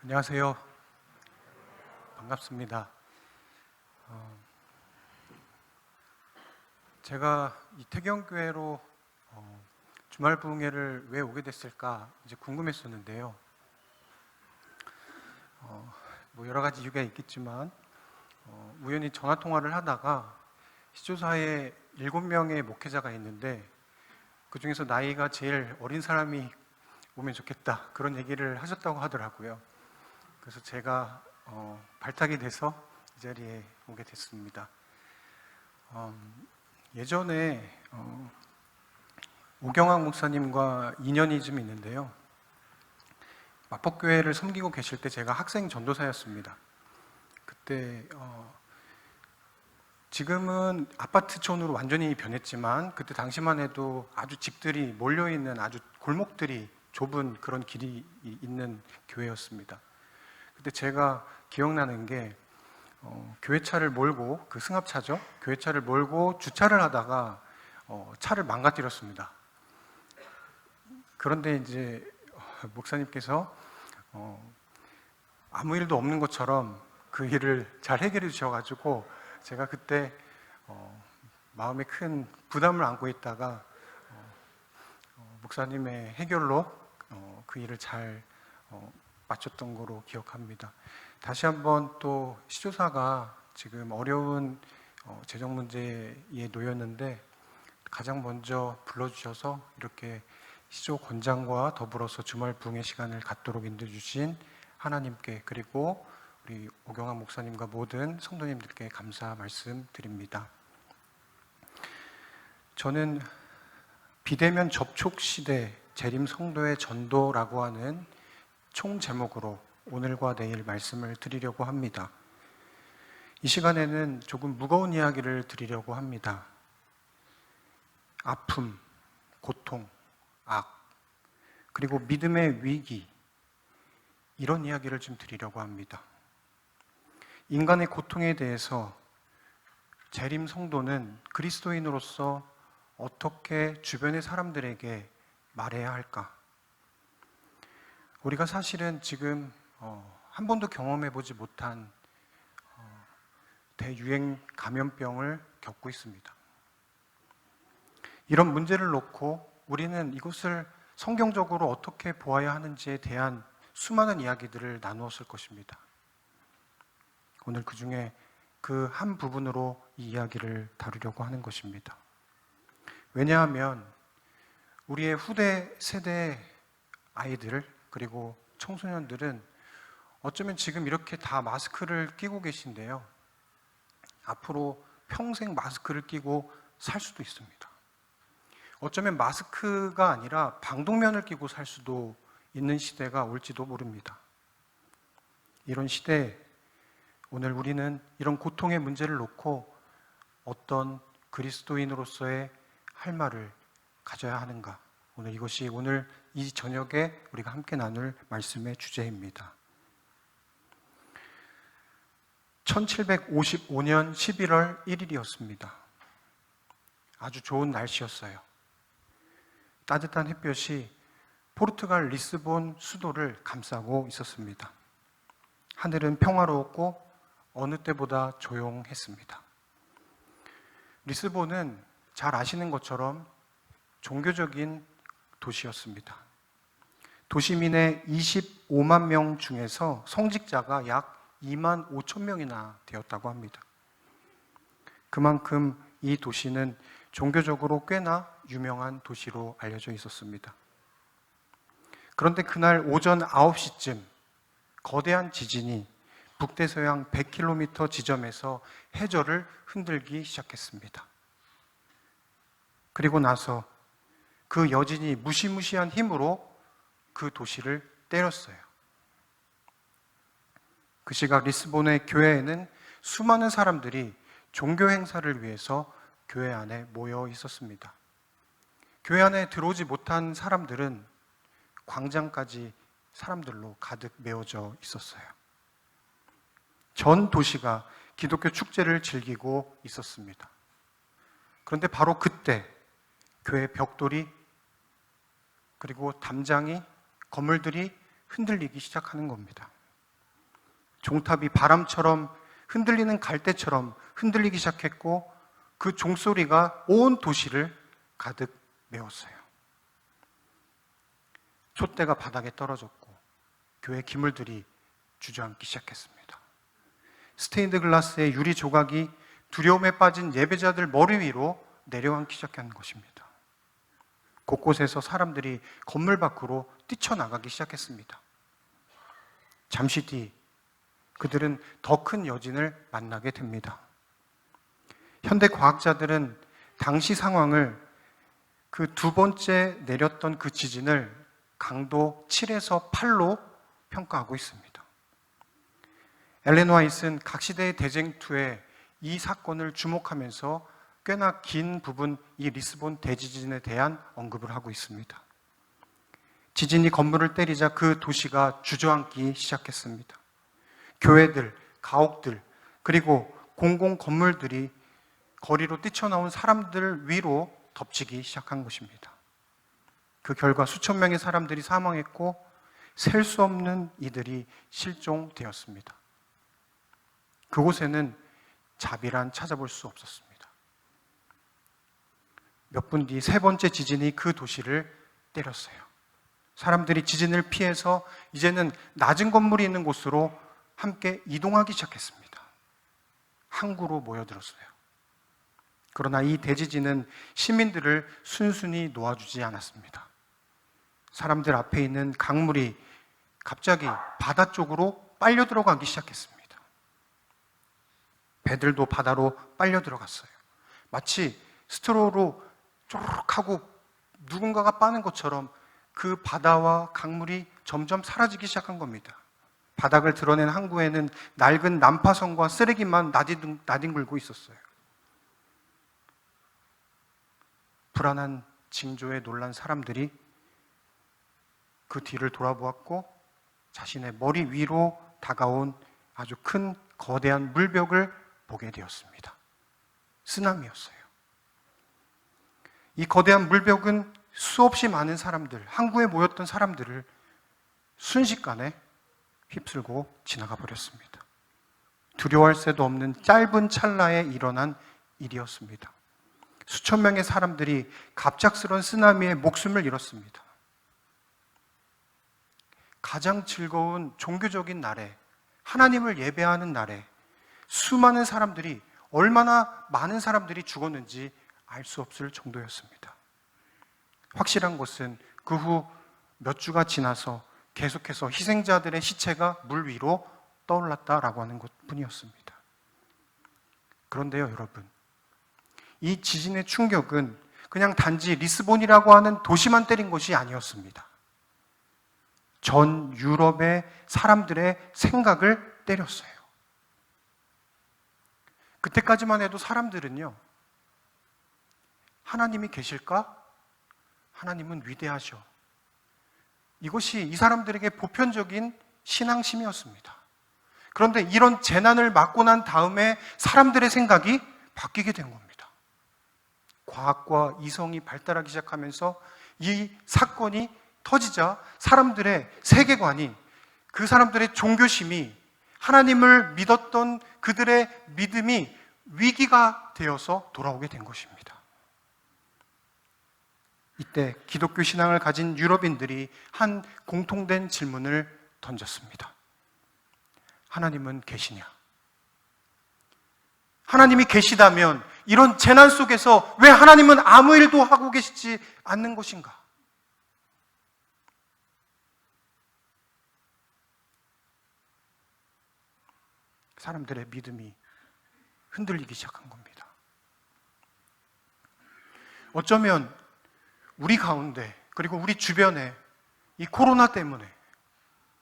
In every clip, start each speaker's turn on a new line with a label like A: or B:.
A: 안녕하세요. 반갑습니다. 제가 이태경교회로 주말 부흥회를 왜 오게 됐을까 이제 궁금했었는데요. 뭐 여러 가지 이유가 있겠지만 우연히 전화 통화를 하다가 시조사에 7명의 목회자가 있는데 그 중에서 나이가 제일 어린 사람이 오면 좋겠다 그런 얘기를 하셨다고 하더라고요. 그래서 제가 발탁이 돼서 이 자리에 오게 됐습니다. 예전에 오경학 목사님과 인연이 좀 있는데요. 마포교회를 섬기고 계실 때 제가 학생 전도사였습니다. 그때 지금은 아파트촌으로 완전히 변했지만 그때 당시만 해도 아주 집들이 몰려있는 아주 골목들이 좁은 그런 길이 있는 교회였습니다. 그때 제가 기억나는 게 교회차를 몰고, 그 승합차죠, 교회차를 몰고 주차를 하다가 차를 망가뜨렸습니다. 그런데 이제 목사님께서 아무 일도 없는 것처럼 그 일을 잘 해결해 주셔가지고 제가 그때 마음에 큰 부담을 안고 있다가 목사님의 해결로 그 일을 잘 마쳤던 거로 기억합니다. 다시 한번 또 시조사가 지금 어려운 재정 문제에 놓였는데 가장 먼저 불러주셔서 이렇게 시조 권장과 더불어서 주말 부흥의 시간을 갖도록 인도해 주신 하나님께, 그리고 우리 오경학 목사님과 모든 성도님들께 감사 말씀드립니다. 저는 비대면 접촉 시대 재림 성도의 전도라고 하는 총 제목으로 오늘과 내일 말씀을 드리려고 합니다. 이 시간에는 조금 무거운 이야기를 드리려고 합니다. 아픔, 고통, 악, 그리고 믿음의 위기, 이런 이야기를 좀 드리려고 합니다. 인간의 고통에 대해서 재림 성도는 그리스도인으로서 어떻게 주변의 사람들에게 말해야 할까? 우리가 사실은 지금 한 번도 경험해보지 못한 대유행 감염병을 겪고 있습니다. 이런 문제를 놓고 우리는 이것을 성경적으로 어떻게 보아야 하는지에 대한 수많은 이야기들을 나누었을 것입니다. 오늘 그 중에 그 한 부분으로 이 이야기를 다루려고 하는 것입니다. 왜냐하면 우리의 후대 세대 아이들 그리고 청소년들은 어쩌면 지금 이렇게 다 마스크를 끼고 계신데요. 앞으로 평생 마스크를 끼고 살 수도 있습니다. 어쩌면 마스크가 아니라 방독면을 끼고 살 수도 있는 시대가 올지도 모릅니다. 이런 시대에 오늘 우리는 이런 고통의 문제를 놓고 어떤 그리스도인으로서의 할 말을 가져야 하는가? 이것이 오늘 이 저녁에 우리가 함께 나눌 말씀의 주제입니다. 1755년 11월 1일이었습니다. 아주 좋은 날씨였어요. 따뜻한 햇볕이 포르투갈 리스본 수도를 감싸고 있었습니다. 하늘은 평화로웠고 어느 때보다 조용했습니다. 리스본은 잘 아시는 것처럼 종교적인 도시였습니다. 도시민의 25만 명 중에서 성직자가 약 2만 5천 명이나 되었다고 합니다. 그만큼 이 도시는 종교적으로 꽤나 유명한 도시로 알려져 있었습니다. 그런데 그날 오전 9시쯤 거대한 지진이 북대서양 100km 지점에서 해저를 흔들기 시작했습니다. 그리고 나서 그 여진이 무시무시한 힘으로 그 도시를 때렸어요. 그 시각 리스본의 교회에는 수많은 사람들이 종교 행사를 위해서 교회 안에 모여 있었습니다. 교회 안에 들어오지 못한 사람들은 광장까지 사람들로 가득 메워져 있었어요. 전 도시가 기독교 축제를 즐기고 있었습니다. 그런데 바로 그때 교회 벽돌이 그리고 담장이 건물들이 흔들리기 시작하는 겁니다. 종탑이 바람처럼 흔들리는 갈대처럼 흔들리기 시작했고 그 종소리가 온 도시를 가득 메웠어요. 촛대가 바닥에 떨어졌고 교회 기물들이 주저앉기 시작했습니다. 스테인드 글라스의 유리 조각이 두려움에 빠진 예배자들 머리 위로 내려앉기 시작한 것입니다. 곳곳에서 사람들이 건물 밖으로 뛰쳐나가기 시작했습니다. 잠시 뒤 그들은 더 큰 여진을 만나게 됩니다. 현대 과학자들은 당시 상황을 그 두 번째 내렸던 그 지진을 강도 7에서 8로 평가하고 있습니다. 엘렌 화이트는 각시대의 대쟁투에 이 사건을 주목하면서 꽤나 긴 부분 이 리스본 대지진에 대한 언급을 하고 있습니다. 지진이 건물을 때리자 그 도시가 주저앉기 시작했습니다. 교회들, 가옥들, 그리고 공공 건물들이 거리로 뛰쳐나온 사람들 위로 덮치기 시작한 것입니다. 그 결과 수천 명의 사람들이 사망했고 셀 수 없는 이들이 실종되었습니다. 그곳에는 자비란 찾아볼 수 없었습니다. 몇 분 뒤 세 번째 지진이 그 도시를 때렸어요. 사람들이 지진을 피해서 이제는 낮은 건물이 있는 곳으로 함께 이동하기 시작했습니다. 항구로 모여들었어요. 그러나 이 대지진은 시민들을 순순히 놓아주지 않았습니다. 사람들 앞에 있는 강물이 갑자기 바다 쪽으로 빨려 들어가기 시작했습니다. 배들도 바다로 빨려 들어갔어요. 마치 스트로로 쪼르륵 하고 누군가가 빠는 것처럼 그 바다와 강물이 점점 사라지기 시작한 겁니다. 바닥을 드러낸 항구에는 낡은 난파선과 쓰레기만 나뒹굴고 있었어요. 불안한 징조에 놀란 사람들이 그 뒤를 돌아보았고 자신의 머리 위로 다가온 아주 큰 거대한 물벽을 보게 되었습니다. 쓰나미였어요. 이 거대한 물벽은 수없이 많은 사람들, 항구에 모였던 사람들을 순식간에 휩쓸고 지나가 버렸습니다. 두려워할 새도 없는 짧은 찰나에 일어난 일이었습니다. 수천 명의 사람들이 갑작스러운 쓰나미에 목숨을 잃었습니다. 가장 즐거운 종교적인 날에, 하나님을 예배하는 날에 수많은 사람들이, 얼마나 많은 사람들이 죽었는지 알 수 없을 정도였습니다. 확실한 것은 그 후 몇 주가 지나서 계속해서 희생자들의 시체가 물 위로 떠올랐다라고 하는 것뿐이었습니다. 그런데요, 여러분, 이 지진의 충격은 그냥 단지 리스본이라고 하는 도시만 때린 것이 아니었습니다. 전 유럽의 사람들의 생각을 때렸어요. 그때까지만 해도 사람들은요, 하나님이 계실까? 하나님은 위대하셔. 이것이 이 사람들에게 보편적인 신앙심이었습니다. 그런데 이런 재난을 맞고 난 다음에 사람들의 생각이 바뀌게 된 겁니다. 과학과 이성이 발달하기 시작하면서 이 사건이 터지자 사람들의 세계관이, 그 사람들의 종교심이, 하나님을 믿었던 그들의 믿음이 위기가 되어서 돌아오게 된 것입니다. 이때 기독교 신앙을 가진 유럽인들이 한 공통된 질문을 던졌습니다. 하나님은 계시냐? 하나님이 계시다면 이런 재난 속에서 왜 하나님은 아무 일도 하고 계시지 않는 것인가? 사람들의 믿음이 흔들리기 시작한 겁니다. 어쩌면 우리 가운데, 그리고 우리 주변에 이 코로나 때문에,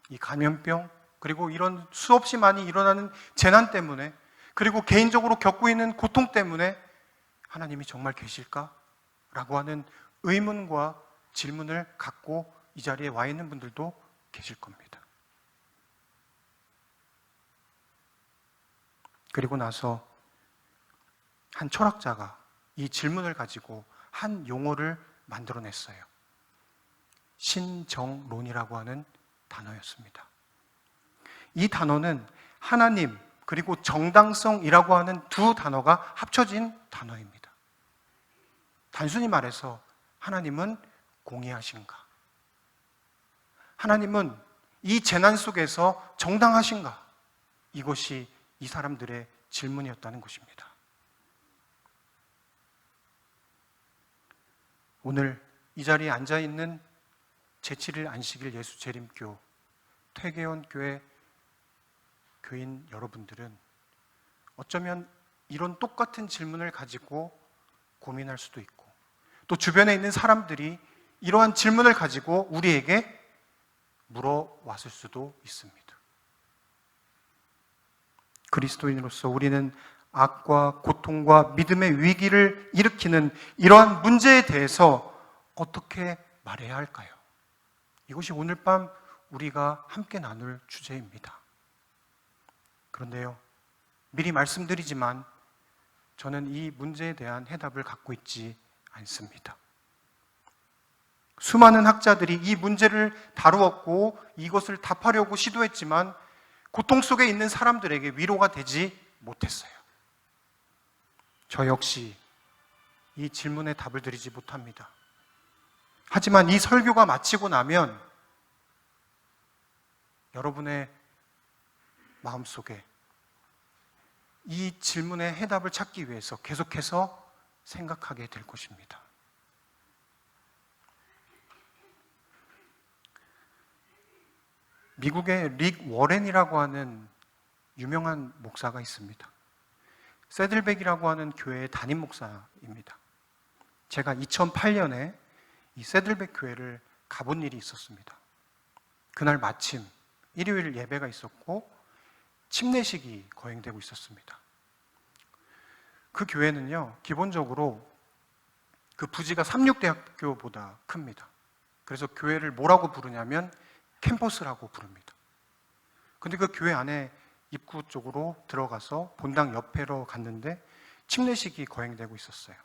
A: 이 감염병, 그리고 이런 수없이 많이 일어나는 재난 때문에, 그리고 개인적으로 겪고 있는 고통 때문에 하나님이 정말 계실까? 라고 하는 의문과 질문을 갖고 이 자리에 와 있는 분들도 계실 겁니다. 그리고 나서 한 철학자가 이 질문을 가지고 한 용어를 만들어냈어요. 신정론이라고 하는 단어였습니다. 이 단어는 하나님 그리고 정당성이라고 하는 두 단어가 합쳐진 단어입니다. 단순히 말해서 하나님은 공의하신가? 하나님은 이 재난 속에서 정당하신가? 이것이 이 사람들의 질문이었다는 것입니다. 오늘 이 자리에 앉아있는 제7일 안식일 예수재림교 퇴계원교회 교인 여러분들은 어쩌면 이런 똑같은 질문을 가지고 고민할 수도 있고, 또 주변에 있는 사람들이 이러한 질문을 가지고 우리에게 물어왔을 수도 있습니다. 그리스도인으로서 우리는 악과 고통과 믿음의 위기를 일으키는 이러한 문제에 대해서 어떻게 말해야 할까요? 이것이 오늘 밤 우리가 함께 나눌 주제입니다. 그런데요, 미리 말씀드리지만 저는 이 문제에 대한 해답을 갖고 있지 않습니다. 수많은 학자들이 이 문제를 다루었고 이것을 답하려고 시도했지만 고통 속에 있는 사람들에게 위로가 되지 못했어요. 저 역시 이 질문에 답을 드리지 못합니다. 하지만 이 설교가 마치고 나면 여러분의 마음속에 이 질문의 해답을 찾기 위해서 계속해서 생각하게 될 것입니다. 미국의 릭 워렌이라고 하는 유명한 목사가 있습니다. 새들백이라고 하는 교회의 담임 목사입니다. 제가 2008년에 이 새들백 교회를 가본 일이 있었습니다. 그날 마침 일요일 예배가 있었고 침례식이 거행되고 있었습니다. 그 교회는요, 기본적으로 그 부지가 삼육대학교보다 큽니다. 그래서 교회를 뭐라고 부르냐면 캠퍼스라고 부릅니다. 근데 그 교회 안에 입구 쪽으로 들어가서 본당 옆에로 갔는데 침례식이 거행되고 있었어요.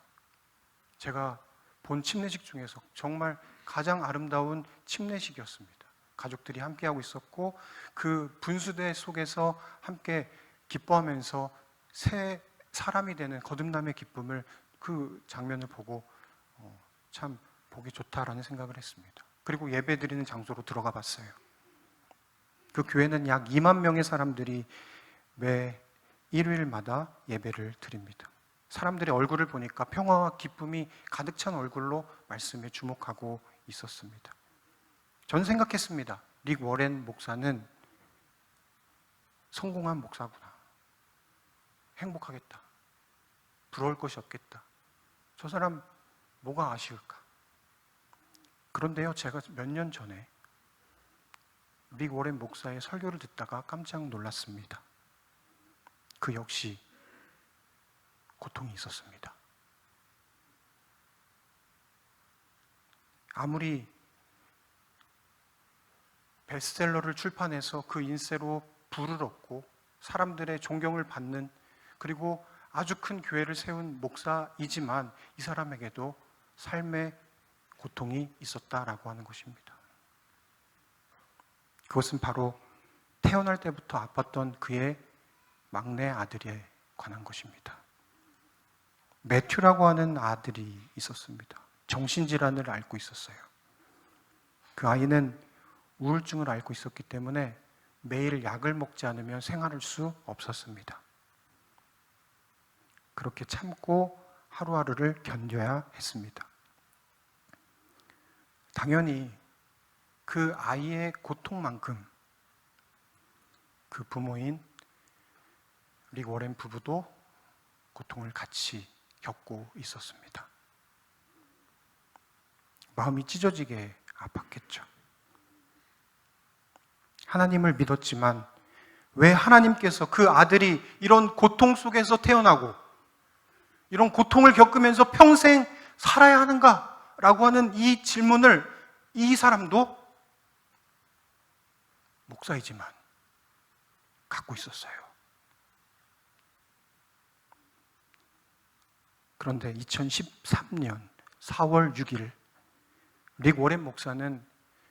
A: 제가 본 침례식 중에서 정말 가장 아름다운 침례식이었습니다. 가족들이 함께하고 있었고 그 분수대 속에서 함께 기뻐하면서 새 사람이 되는 거듭남의 기쁨을, 그 장면을 보고 참 보기 좋다라는 생각을 했습니다. 그리고 예배 드리는 장소로 들어가 봤어요. 그 교회는 약 2만 명의 사람들이 매 일요일마다 예배를 드립니다. 사람들의 얼굴을 보니까 평화와 기쁨이 가득 찬 얼굴로 말씀에 주목하고 있었습니다. 저는 생각했습니다. 릭 워렌 목사는 성공한 목사구나. 행복하겠다. 부러울 것이 없겠다. 저 사람 뭐가 아쉬울까? 그런데요, 제가 몇 년 전에 릭 워렌 목사의 설교를 듣다가 깜짝 놀랐습니다. 그 역시 고통이 있었습니다. 아무리 베스트셀러를 출판해서 그 인세로 부를 얻고 사람들의 존경을 받는, 그리고 아주 큰 교회를 세운 목사이지만 이 사람에게도 삶의 고통이 있었다라고 하는 것입니다. 그것은 바로 태어날 때부터 아팠던 그의 막내 아들에 관한 것입니다. 매튜라고 하는 아들이 있었습니다. 정신질환을 앓고 있었어요. 그 아이는 우울증을 앓고 있었기 때문에 매일 약을 먹지 않으면 생활할 수 없었습니다. 그렇게 참고 하루하루를 견뎌야 했습니다. 당연히 그 아이의 고통만큼 그 부모인 릭 워렌 부부도 고통을 같이 겪고 있었습니다. 마음이 찢어지게 아팠겠죠. 하나님을 믿었지만 왜 하나님께서 그 아들이 이런 고통 속에서 태어나고 이런 고통을 겪으면서 평생 살아야 하는가라고 하는 이 질문을 이 사람도 목사이지만 갖고 있었어요. 그런데 2013년 4월 6일 릭 워렌 목사는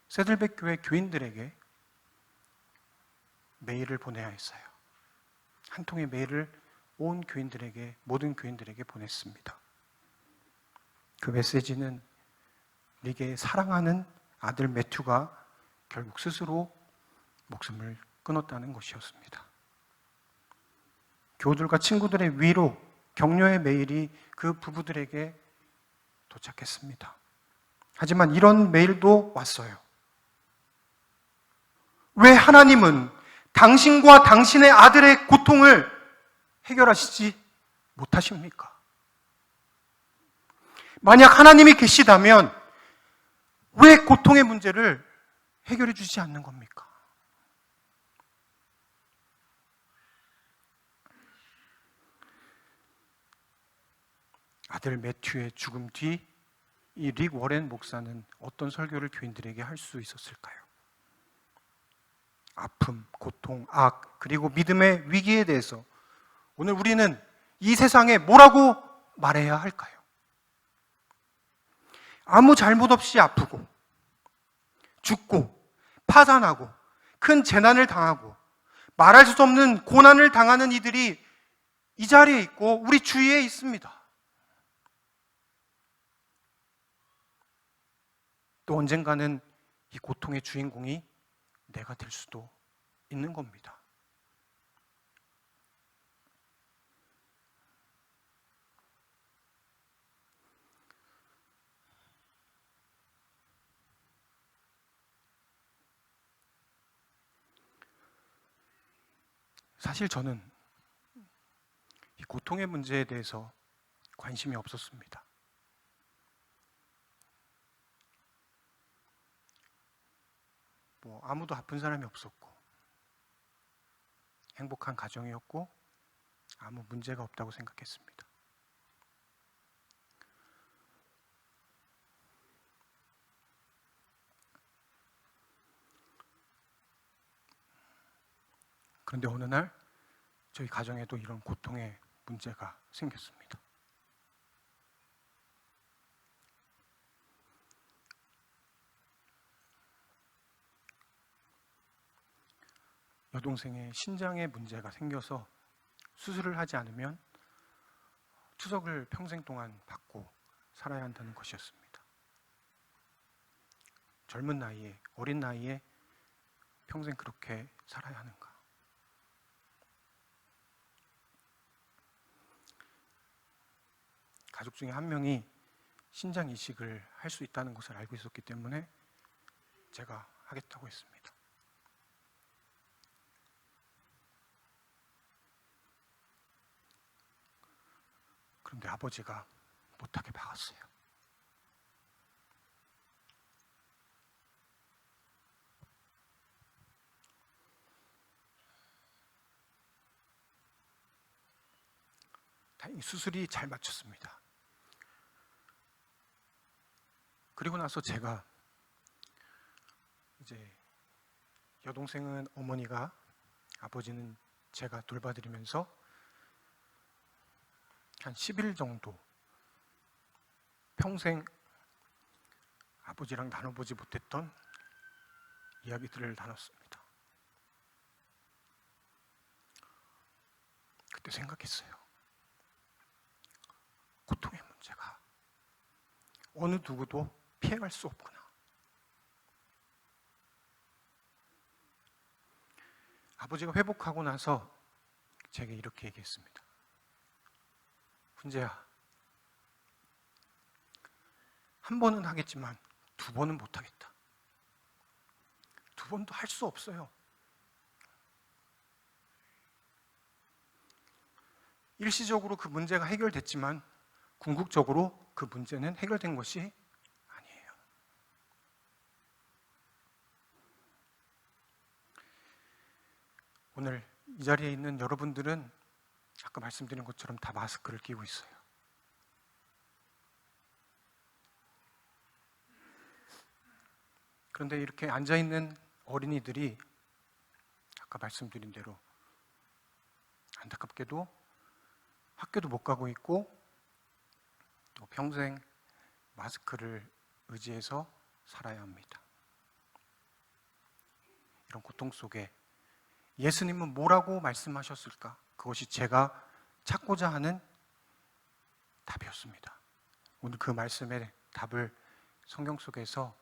A: 새들백 교회 교인들에게 메일을 보내야 했어요. 한 통의 메일을 온 교인들에게, 모든 교인들에게 보냈습니다. 그 메시지는 릭의 사랑하는 아들 매튜가 결국 스스로 목숨을 끊었다는 것이었습니다. 교우들과 친구들의 위로, 격려의 메일이 그 부부들에게 도착했습니다. 하지만 이런 메일도 왔어요. 왜 하나님은 당신과 당신의 아들의 고통을 해결하시지 못하십니까? 만약 하나님이 계시다면 왜 고통의 문제를 해결해 주지 않는 겁니까? 아들 매튜의 죽음 뒤 이 릭 워렌 목사는 어떤 설교를 교인들에게 할 수 있었을까요? 아픔, 고통, 악, 그리고 믿음의 위기에 대해서 오늘 우리는 이 세상에 뭐라고 말해야 할까요? 아무 잘못 없이 아프고 죽고 파산하고 큰 재난을 당하고 말할 수 없는 고난을 당하는 이들이 이 자리에 있고 우리 주위에 있습니다. 또 언젠가는 이 고통의 주인공이 내가 될 수도 있는 겁니다. 사실 저는 이 고통의 문제에 대해서 관심이 없었습니다. 아무도 아픈 사람이 없었고 행복한 가정이었고 아무 문제가 없다고 생각했습니다. 그런데 어느 날 저희 가정에도 이런 고통의 문제가 생겼습니다. 여동생의 신장에 문제가 생겨서 수술을 하지 않으면 투석을 평생 동안 받고 살아야 한다는 것이었습니다. 젊은 나이에, 어린 나이에 평생 그렇게 살아야 하는가? 가족 중에 한 명이 신장 이식을 할 수 있다는 것을 알고 있었기 때문에 제가 하겠다고 했습니다. 그런데 아버지가 못하게 막았어요. 다행히 수술이 잘 맞췄습니다. 그리고 나서 제가 이제 여동생은 어머니가, 아버지는 제가 돌봐드리면서 한 10일 정도 평생 아버지랑 나눠보지 못했던 이야기들을 나눴습니다. 그때 생각했어요. 고통의 문제가 어느 누구도 피해갈 수 없구나. 아버지가 회복하고 나서 제게 이렇게 얘기했습니다. 훈재야, 한 번은 하겠지만 두 번은 못하겠다. 두 번도 할 수 없어요. 일시적으로 그 문제가 해결됐지만 궁극적으로 그 문제는 해결된 것이 아니에요. 오늘 이 자리에 있는 여러분들은 아까 말씀드린 것처럼 다 마스크를 끼고 있어요. 그런데 이렇게 앉아있는 어린이들이 아까 말씀드린 대로 안타깝게도 학교도 못 가고 있고 또 평생 마스크를 의지해서 살아야 합니다. 이런 고통 속에 예수님은 뭐라고 말씀하셨을까? 그것이 제가 찾고자 하는 답이었습니다. 오늘 그 말씀의 답을 성경 속에서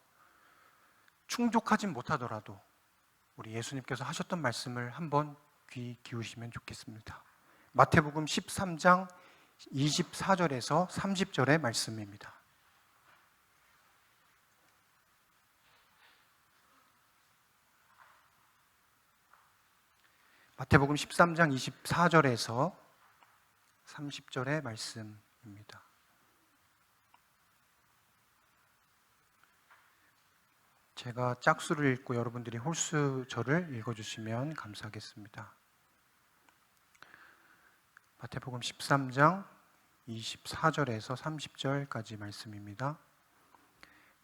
A: 충족하진 못하더라도 우리 예수님께서 하셨던 말씀을 한번 귀 기울이시면 좋겠습니다. 마태복음 13장 24절에서 30절의 말씀입니다. 마태복음 13장 24절에서 30절의 말씀입니다. 제가 짝수를 읽고 여러분들이 홀수절을 읽어주시면 감사하겠습니다. 마태복음 13장 24절에서 30절까지 말씀입니다.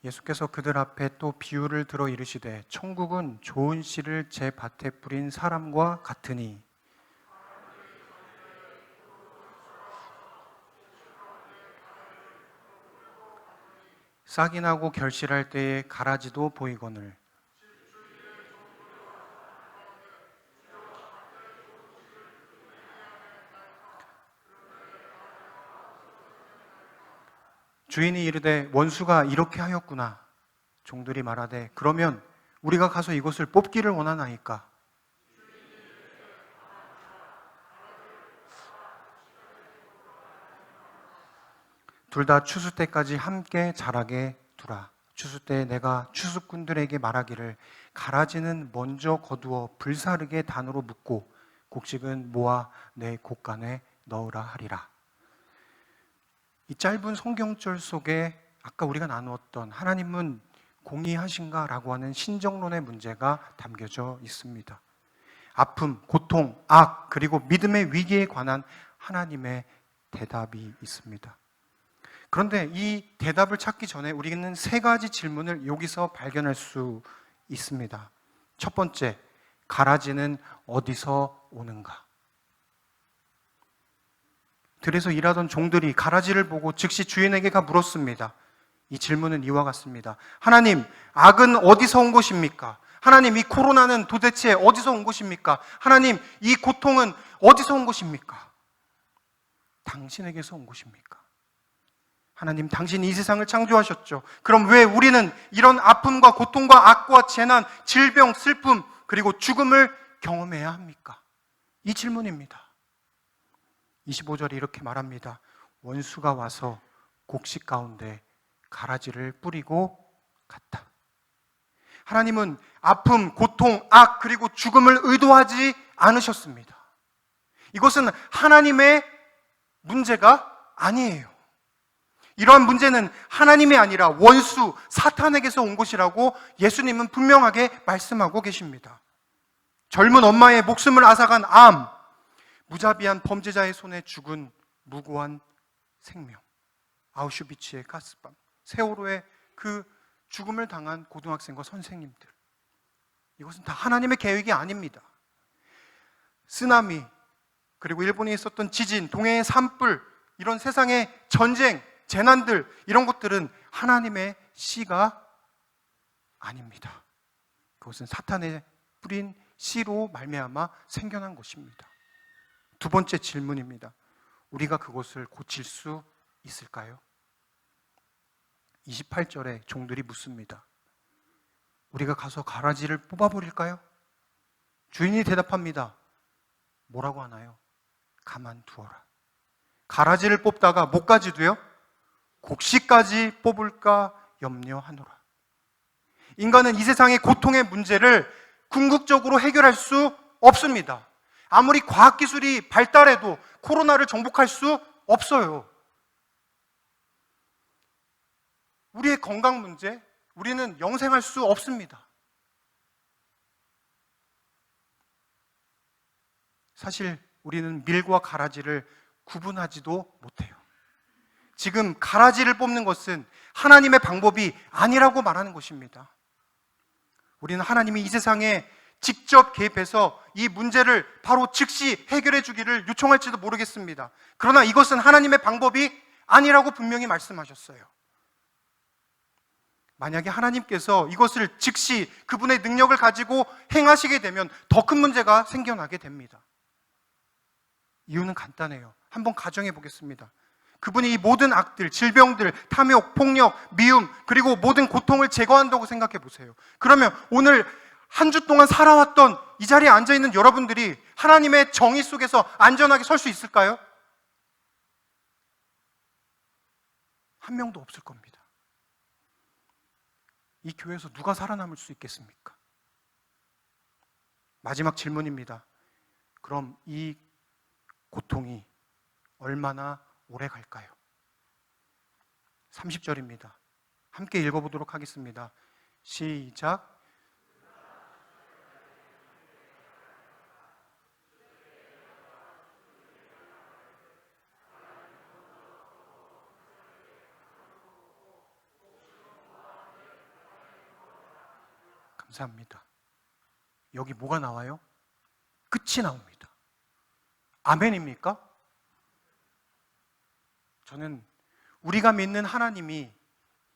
A: 예수께서 그들 앞에 또 비유를 들어 이르시되 천국은 좋은 씨를 제 밭에 뿌린 사람과 같으니 싹이 나고 결실할 때에 가라지도 보이거늘 주인이 이르되 원수가 이렇게 하였구나. 종들이 말하되 그러면 우리가 가서 이것을 뽑기를 원하나이까. 둘 다 추수 때까지 함께 자라게 두라. 추수 때에 내가 추수꾼들에게 말하기를 가라지는 먼저 거두어 불사르게 단으로 묶고 곡식은 모아 내 곡간에 넣으라 하리라. 이 짧은 성경절 속에 아까 우리가 나누었던 하나님은 공의하신가라고 하는 신정론의 문제가 담겨져 있습니다. 아픔, 고통, 악, 그리고 믿음의 위기에 관한 하나님의 대답이 있습니다. 그런데 이 대답을 찾기 전에 우리는 세 가지 질문을 여기서 발견할 수 있습니다. 첫 번째, 가라지는 어디서 오는가? 들에서 일하던 종들이 가라지를 보고 즉시 주인에게 물었습니다. 이 질문은 이와 같습니다. 하나님, 악은 어디서 온 것입니까? 하나님, 이 코로나는 도대체 어디서 온 것입니까? 하나님, 이 고통은 어디서 온 것입니까? 당신에게서 온 것입니까? 하나님, 당신이 이 세상을 창조하셨죠. 그럼 왜 우리는 이런 아픔과 고통과 악과 재난, 질병, 슬픔, 그리고 죽음을 경험해야 합니까? 이 질문입니다. 25절에 이렇게 말합니다. 원수가 와서 곡식 가운데 가라지를 뿌리고 갔다. 하나님은 아픔, 고통, 악, 그리고 죽음을 의도하지 않으셨습니다. 이것은 하나님의 문제가 아니에요. 이러한 문제는 하나님이 아니라 원수, 사탄에게서 온 것이라고 예수님은 분명하게 말씀하고 계십니다. 젊은 엄마의 목숨을 앗아간 암, 무자비한 범죄자의 손에 죽은 무고한 생명, 아우슈비츠의 가스방, 세월호의 그 죽음을 당한 고등학생과 선생님들, 이것은 다 하나님의 계획이 아닙니다. 쓰나미, 그리고 일본에 있었던 지진, 동해의 산불, 이런 세상의 전쟁, 재난들, 이런 것들은 하나님의 씨가 아닙니다. 그것은 사탄의 뿌린 씨로 말미암아 생겨난 것입니다. 두 번째 질문입니다. 우리가 그것을 고칠 수 있을까요? 28절에 종들이 묻습니다. 우리가 가서 가라지를 뽑아버릴까요? 주인이 대답합니다. 뭐라고 하나요? 가만두어라. 가라지를 뽑다가 뭐까지 돼요? 곡식까지 뽑을까 염려하노라. 인간은 이 세상의 고통의 문제를 궁극적으로 해결할 수 없습니다. 아무리 과학기술이 발달해도 코로나를 정복할 수 없어요. 우리의 건강 문제, 우리는 영생할 수 없습니다. 사실 우리는 밀과 가라지를 구분하지도 못해요. 지금 가라지를 뽑는 것은 하나님의 방법이 아니라고 말하는 것입니다. 우리는 하나님이 이 세상에 직접 개입해서 이 문제를 바로 즉시 해결해 주기를 요청할지도 모르겠습니다. 그러나 이것은 하나님의 방법이 아니라고 분명히 말씀하셨어요. 만약에 하나님께서 이것을 즉시 그분의 능력을 가지고 행하시게 되면 더 큰 문제가 생겨나게 됩니다. 이유는 간단해요. 한번 가정해 보겠습니다. 그분이 이 모든 악들, 질병들, 탐욕, 폭력, 미움, 그리고 모든 고통을 제거한다고 생각해 보세요. 그러면 오늘 한 주 동안 살아왔던 이 자리에 앉아 있는 여러분들이 하나님의 정의 속에서 안전하게 설 수 있을까요? 한 명도 없을 겁니다. 이 교회에서 누가 살아남을 수 있겠습니까? 마지막 질문입니다. 그럼 이 고통이 얼마나 오래 갈까요? 30절입니다. 함께 읽어보도록 하겠습니다. 시작. 감사합니다. 여기 뭐가 나와요? 끝이 나옵니다. 아멘입니까? 저는 우리가 믿는 하나님이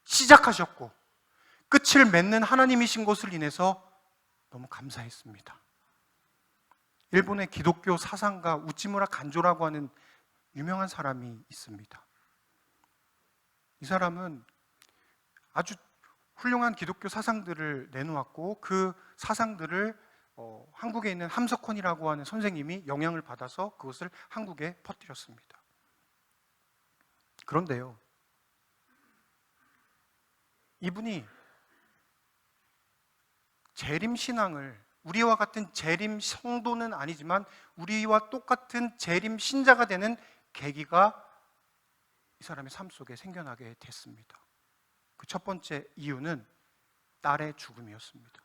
A: 시작하셨고 끝을 맺는 하나님이신 것을 인해서 너무 감사했습니다. 일본의 기독교 사상가 우찌무라 간조라고 하는 유명한 사람이 있습니다. 이 사람은 아주 훌륭한 기독교 사상들을 내놓았고 그 사상들을 한국에 있는 함석헌이라고 하는 선생님이 영향을 받아서 그것을 한국에 퍼뜨렸습니다. 그런데요, 이분이 재림신앙을, 우리와 같은 재림 성도는 아니지만 우리와 똑같은 재림 신자가 되는 계기가 이 사람의 삶 속에 생겨나게 됐습니다. 그 첫 번째 이유는 딸의 죽음이었습니다.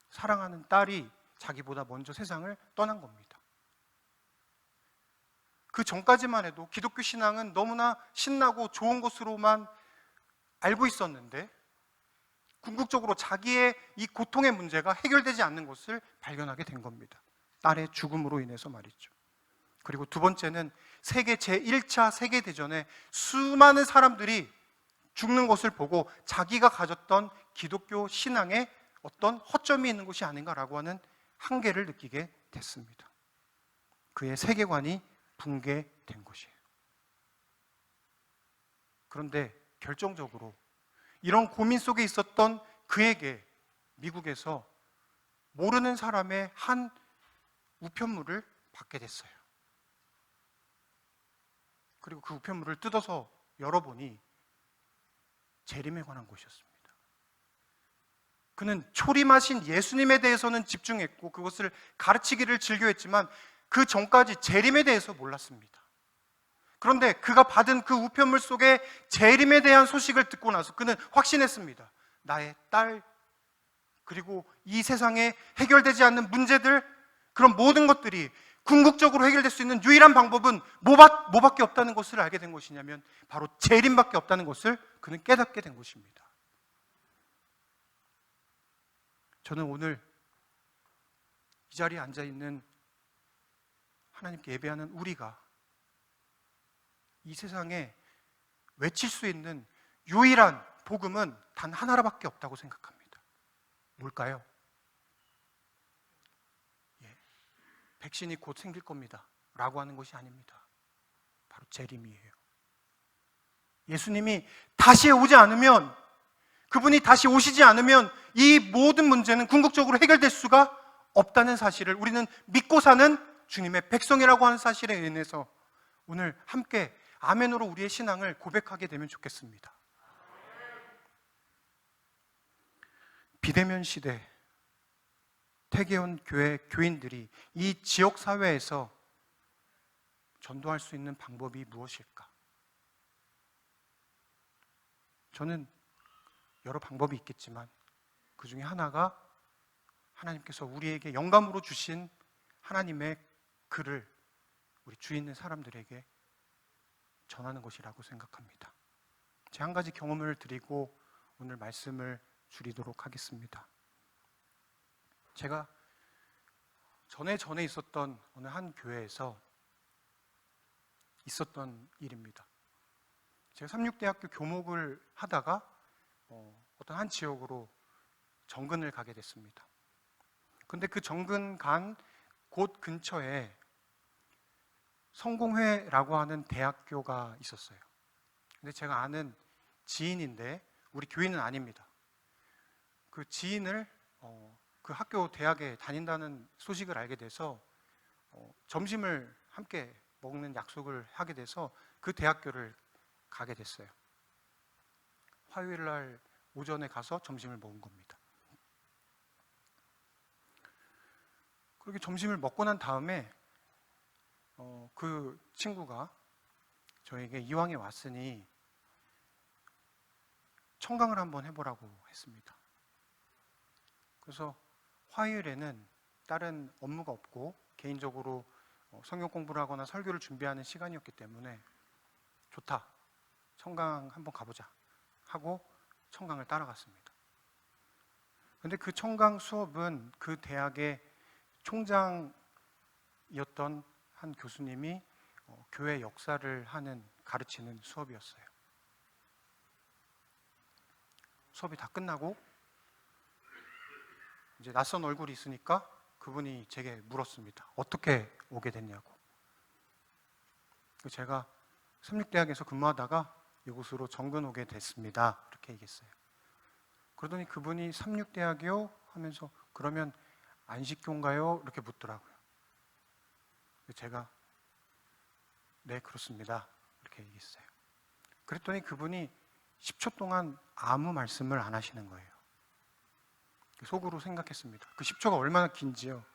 A: 사랑하는 딸이 자기보다 먼저 세상을 떠난 겁니다. 그 전까지만 해도 기독교 신앙은 너무나 신나고 좋은 것으로만 알고 있었는데 궁극적으로 자기의 이 고통의 문제가 해결되지 않는 것을 발견하게 된 겁니다. 딸의 죽음으로 인해서 말이죠. 그리고 두 번째는 세계 제1차 세계대전에 수많은 사람들이 죽는 것을 보고 자기가 가졌던 기독교 신앙에 어떤 허점이 있는 것이 아닌가라고 하는 한계를 느끼게 됐습니다. 그의 세계관이 붕괴된 것이에요. 그런데 결정적으로 이런 고민 속에 있었던 그에게 미국에서 모르는 사람의 한 우편물을 받게 됐어요. 그리고 그 우편물을 뜯어서 열어보니 재림에 관한 것이었습니다. 그는 초림하신 예수님에 대해서는 집중했고 그것을 가르치기를 즐겨했지만 그 전까지 재림에 대해서 몰랐습니다. 그런데 그가 받은 그 우편물 속에 재림에 대한 소식을 듣고 나서 그는 확신했습니다. 나의 딸, 그리고 이 세상에 해결되지 않는 문제들, 그런 모든 것들이 궁극적으로 해결될 수 있는 유일한 방법은 뭐밖에 없다는 것을 알게 된 것이냐면 바로 재림밖에 없다는 것을 그는 깨닫게 된 것입니다. 저는 오늘 이 자리에 앉아있는 하나님께 예배하는 우리가 이 세상에 외칠 수 있는 유일한 복음은 단 하나밖에 없다고 생각합니다. 뭘까요? 백신이 곧 생길 겁니다 라고 하는 것이 아닙니다. 바로 재림이에요. 예수님이 다시 오지 않으면, 그분이 다시 오시지 않으면 이 모든 문제는 궁극적으로 해결될 수가 없다는 사실을 우리는 믿고 사는 주님의 백성이라고 하는 사실에 인해서 오늘 함께 아멘으로 우리의 신앙을 고백하게 되면 좋겠습니다. 비대면 시대 태계원 교회 교인들이 이 지역 사회에서 전도할 수 있는 방법이 무엇일까? 저는 여러 방법이 있겠지만 그 중에 하나가 하나님께서 우리에게 영감으로 주신 하나님의 글을 우리 주위 있는 사람들에게 전하는 것이라고 생각합니다. 제 한 가지 경험을 드리고 오늘 말씀을 줄이도록 하겠습니다. 제가 전에 있었던 어느 한 교회에서 있었던 일입니다. 제가 삼육대학교 교목을 하다가 어떤 한 지역으로 정근을 가게 됐습니다. 근데 그 정근 간 곳 근처에 성공회라고 하는 대학교가 있었어요. 근데 제가 아는 지인인데 우리 교인은 아닙니다. 그 지인을 그 학교 대학에 다닌다는 소식을 알게 돼서 점심을 함께 먹는 약속을 하게 돼서 그 대학교를 가게 됐어요. 화요일 날 오전에 가서 점심을 먹은 겁니다. 그렇게 점심을 먹고 난 다음에 그 친구가 저에게 이왕에 왔으니 청강을 한번 해보라고 했습니다. 그래서 화요일에는 다른 업무가 없고 개인적으로 성경 공부를 하거나 설교를 준비하는 시간이었기 때문에 좋다, 청강 한번 가보자 하고 청강을 따라갔습니다. 근데 그 청강 수업은 그 대학의 총장이었던 한 교수님이 교회 역사를 가르치는 수업이었어요. 수업이 다 끝나고 이제 낯선 얼굴이 있으니까 그분이 제게 물었습니다. 어떻게 오게 됐냐고. 제가 삼육대학에서 근무하다가 이곳으로 정근 오게 됐습니다. 이렇게 얘기했어요. 그러더니 그분이 삼육대학이요? 하면서 그러면 안식교인가요? 이렇게 묻더라고요. 제가 네, 그렇습니다. 이렇게 얘기했어요. 그랬더니 그분이 10초 동안 아무 말씀을 안 하시는 거예요. 속으로 생각했습니다. 그 10초가 얼마나 긴지요.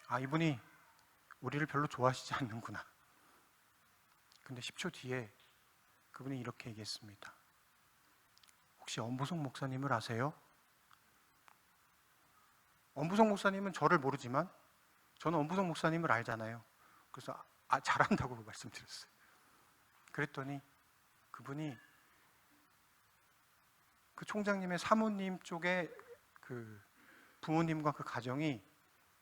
A: 아, 이분이 우리를 별로 좋아하시지 않는구나. 근데 10초 뒤에 그분이 이렇게 얘기했습니다. 혹시 엄부석 목사님을 아세요? 엄부석 목사님은 저를 모르지만 저는 엄부석 목사님을 알잖아요. 그래서 잘한다고 말씀드렸어요. 그랬더니 그분이 그 총장님의 사모님 쪽에 그 부모님과 그 가정이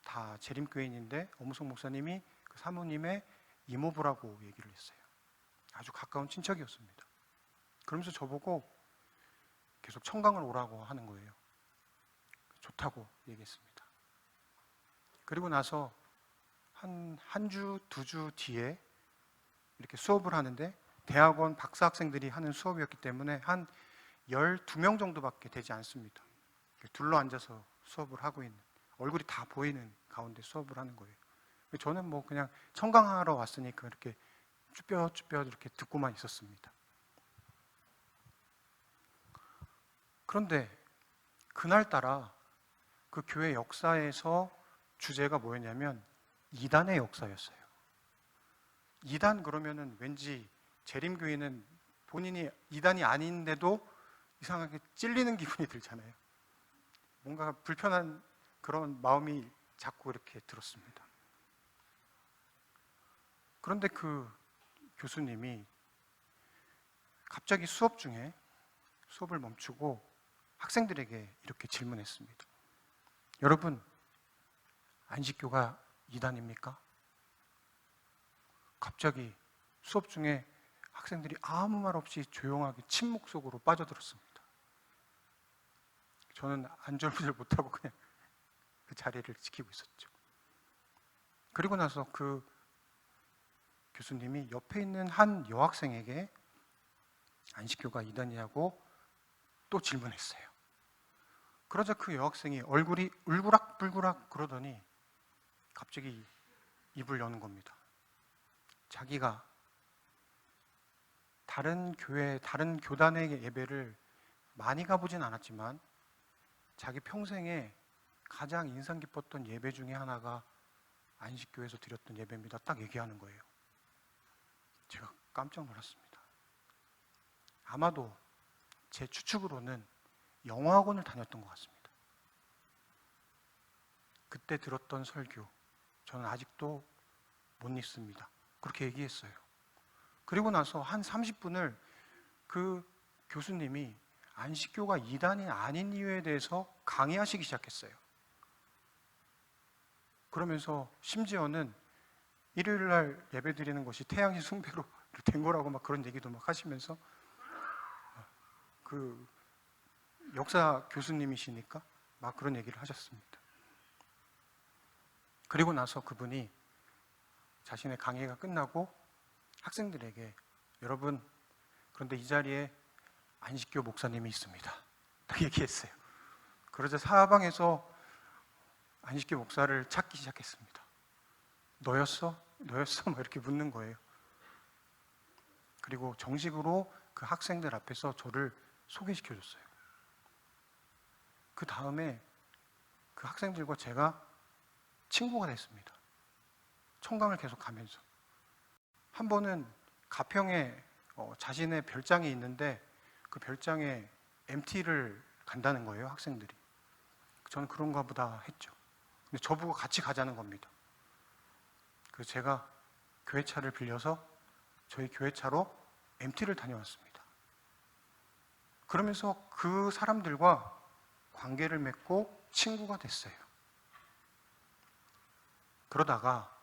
A: 다 재림교인인데 엄부석 목사님이 그 사모님의 이모부라고 얘기를 했어요. 아주 가까운 친척이었습니다. 그러면서 저보고 계속 청강을 오라고 하는 거예요. 좋다고 얘기했습니다. 그리고 나서 한 주, 2주 뒤에 이렇게 수업을 하는데 대학원 박사 학생들이 하는 수업이었기 때문에 한 12명 정도밖에 되지 않습니다. 둘러 앉아서 수업을 하고 있는, 얼굴이 다 보이는 가운데 수업을 하는 거예요. 저는 뭐 그냥 청강하러 왔으니까 이렇게 쭈뼛쭈뼛 이렇게 듣고만 있었습니다. 그런데 그날따라 그 교회 역사에서 주제가 뭐였냐면 이단의 역사였어요. 이단 그러면은 왠지 재림교회는 본인이 이단이 아닌데도 이상하게 찔리는 기분이 들잖아요. 뭔가 불편한 그런 마음이 자꾸 이렇게 들었습니다. 그런데 그 교수님이 갑자기 수업 중에 수업을 멈추고 학생들에게 이렇게 질문했습니다. 여러분, 안식교가 이단입니까? 갑자기 수업 중에 학생들이 아무 말 없이 조용하게 침묵 속으로 빠져들었습니다. 저는 안절부절 못하고 그냥 그 자리를 지키고 있었죠. 그리고 나서 그 교수님이 옆에 있는 한 여학생에게 안식교가 이단이냐고 또 질문했어요. 그러자 그 여학생이 얼굴이 울그락불그락 그러더니 갑자기 입을 여는 겁니다. 자기가 다른 교회, 다른 교단의 예배를 많이 가보진 않았지만 자기 평생에 가장 인상 깊었던 예배 중에 하나가 안식교에서 드렸던 예배입니다. 딱 얘기하는 거예요. 제가 깜짝 놀랐습니다. 아마도 제 추측으로는 영어학원을 다녔던 것 같습니다. 그때 들었던 설교, 저는 아직도 못 잊습니다. 그렇게 얘기했어요. 그리고 나서 한 30분을 그 교수님이 안식교가 이단이 아닌 이유에 대해서 강의하시기 시작했어요. 그러면서 심지어는 일요일 날 예배 드리는 것이 태양시 숭배로 된 거라고 막 그런 얘기도 막 하시면서 그 역사 교수님이시니까 막 그런 얘기를 하셨습니다. 그리고 나서 그분이 자신의 강의가 끝나고 학생들에게 여러분, 그런데 이 자리에 안식교 목사님이 있습니다. 딱 얘기했어요. 그러자 사방에서 안식교 목사를 찾기 시작했습니다. 너였어? 너였어? 막 이렇게 묻는 거예요. 그리고 정식으로 그 학생들 앞에서 저를 소개시켜줬어요. 그 다음에 그 학생들과 제가 친구가 됐습니다. 청강을 계속 가면서. 한 번은 가평에 자신의 별장이 있는데 그 별장에 MT를 간다는 거예요, 학생들이. 저는 그런가 보다 했죠. 근데 저보고 같이 가자는 겁니다. 그래서 제가 교회차를 빌려서 저희 교회차로 MT를 다녀왔습니다. 그러면서 그 사람들과 관계를 맺고 친구가 됐어요. 그러다가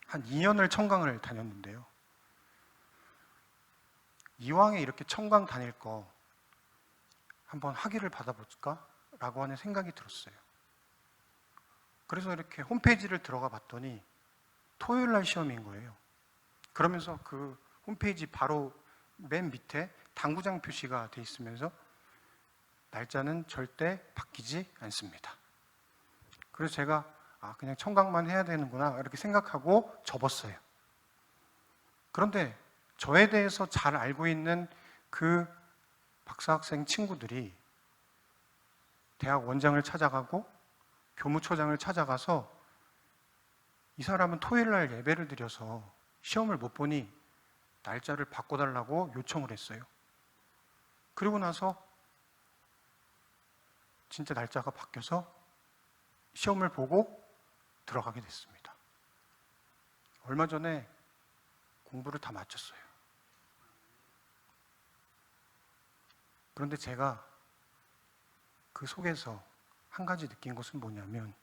A: 한 2년을 청강을 다녔는데요. 이왕에 이렇게 청강 다닐 거 한번 학위를 받아볼까? 라고 하는 생각이 들었어요. 그래서 이렇게 홈페이지를 들어가 봤더니 토요일 날 시험인 거예요. 그러면서 그 홈페이지 바로 맨 밑에 당구장 표시가 돼 있으면서 날짜는 절대 바뀌지 않습니다. 그래서 제가 그냥 청강만 해야 되는구나 이렇게 생각하고 접었어요. 그런데 저에 대해서 잘 알고 있는 그 박사학생 친구들이 대학 원장을 찾아가고 교무처장을 찾아가서 이 사람은 토요일 날 예배를 드려서 시험을 못 보니 날짜를 바꿔달라고 요청을 했어요. 그리고 나서 진짜 날짜가 바뀌어서 시험을 보고 들어가게 됐습니다. 얼마 전에 공부를 다 마쳤어요. 그런데 제가 그 속에서 한 가지 느낀 것은 뭐냐면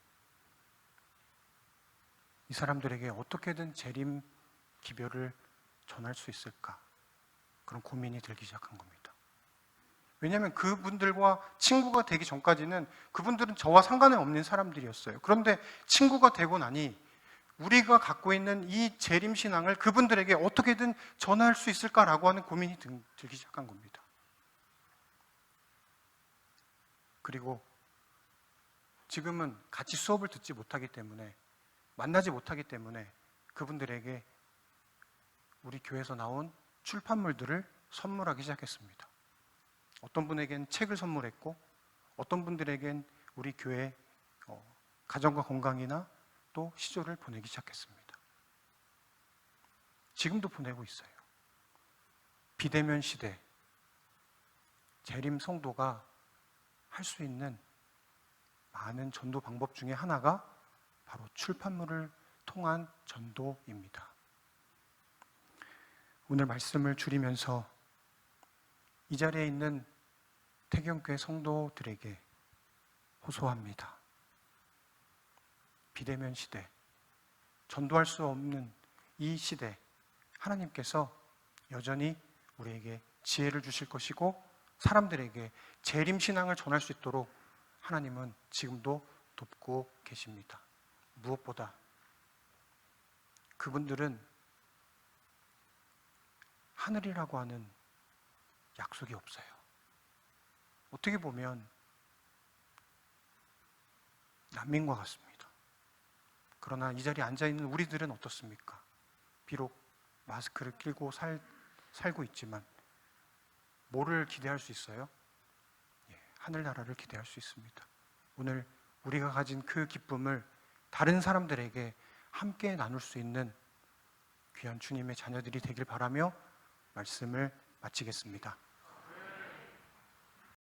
A: 이 사람들에게 어떻게든 재림 기별을 전할 수 있을까? 그런 고민이 들기 시작한 겁니다. 왜냐하면 그분들과 친구가 되기 전까지는 그분들은 저와 상관이 없는 사람들이었어요. 그런데 친구가 되고 나니 우리가 갖고 있는 이 재림신앙을 그분들에게 어떻게든 전할 수 있을까라고 하는 고민이 들기 시작한 겁니다. 그리고 지금은 같이 수업을 듣지 못하기 때문에 만나지 못하기 때문에 그분들에게 우리 교회에서 나온 출판물들을 선물하기 시작했습니다. 어떤 분에겐 책을 선물했고 어떤 분들에겐 우리 교회 가정과 건강이나 또 시조를 보내기 시작했습니다. 지금도 보내고 있어요. 비대면 시대, 재림 성도가 할 수 있는 많은 전도 방법 중에 하나가 바로 출판물을 통한 전도입니다. 오늘 말씀을 줄이면서 이 자리에 있는 태경교회 성도들에게 호소합니다. 비대면 시대, 전도할 수 없는 이 시대, 하나님께서 여전히 우리에게 지혜를 주실 것이고 사람들에게 재림신앙을 전할 수 있도록 하나님은 지금도 돕고 계십니다. 무엇보다 그분들은 하늘이라고 하는 약속이 없어요. 어떻게 보면 난민과 같습니다. 그러나 이 자리에 앉아있는 우리들은 어떻습니까? 비록 마스크를 끼고 살고 있지만 뭐를 기대할 수 있어요? 하늘나라를 기대할 수 있습니다. 오늘 우리가 가진 그 기쁨을 다른 사람들에게 함께 나눌 수 있는 귀한 주님의 자녀들이 되길 바라며 말씀을 마치겠습니다.